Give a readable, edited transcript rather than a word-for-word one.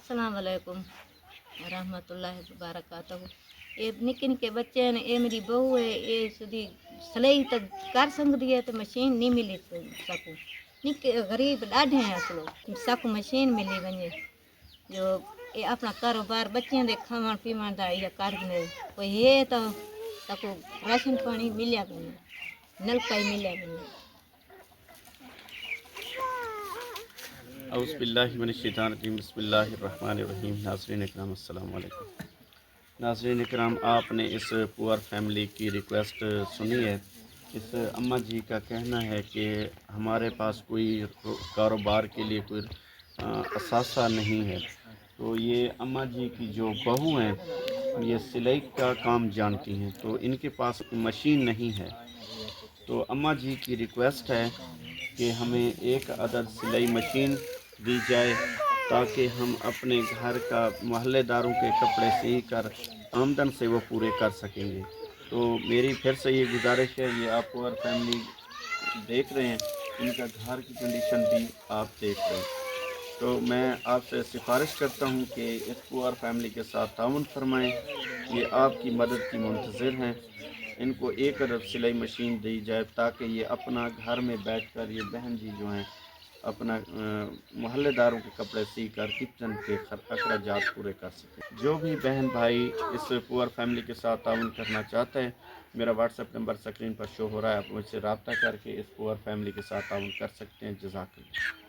अस्सलाम वालेकुम रहमतुल्लाहि व बरकातहू। ये निक्के निक्के बच्चे ने, ये मेरी बहू है, ये सुधी सलाई तो कर सकती है तो मशीन नहीं मिली सकूँ। निक्के गरीब ॾाढे हैं असलो सकूँ मशीन मिली वञे जो ये अपना कारोबार बच्चों के खावन पीवन का या कर कोई है तो सकूँ राशन पानी मिलिया वञे, नलका ही मिलिया वञे। औज़ुबिल्लाहि मिनश्शैतानिर्रजीम बिस्मिल्लाहिर्रहमानिर्रहीम। नाज़रीन इकराम अस्सलाम वालेकुम। नाज़रीन इकराम, आपने इस पुअर फैमिली की रिक्वेस्ट सुनी है। इस अम्मा जी का कहना है कि हमारे पास कोई कारोबार के लिए कोई असासा नहीं है। तो ये अम्मा जी की जो बहू हैं ये सिलाई का काम जानती हैं, तो इनके पास मशीन नहीं है। तो अम्मा जी की रिक्वेस्ट है कि हमें एक अदद सिलाई मशीन दी जाए ताकि हम अपने घर का मोहल्लेदारों के कपड़े सी कर आमदन से वो पूरे कर सकेंगे। तो मेरी फिर से ये गुजारिश है, ये आप पुअर फैमिली देख रहे हैं, इनका घर की कंडीशन भी आप देख रहे हैं। तो मैं आपसे सिफारिश करता हूँ कि इस पुअर फैमिली के साथ ताउन फरमाएँ। ये आपकी मदद की मुंतज़िर हैं। इनको एक अरब सिलाई मशीन दी जाए ताकि ये अपना घर में बैठकर ये बहन जी जो हैं अपना मोहल्लेदारों के कपड़े सी कर किचन के अखराजात पूरे कर सकें। जो भी बहन भाई इस पुअर फैमिली के साथ ताउन करना चाहते हैं, मेरा व्हाट्सएप नंबर स्क्रीन पर शो हो रहा है, आप मुझसे रब्ता करके इस पुअर फैमिली के साथ ताउन कर सकते हैं। जज़ाकल्लाह।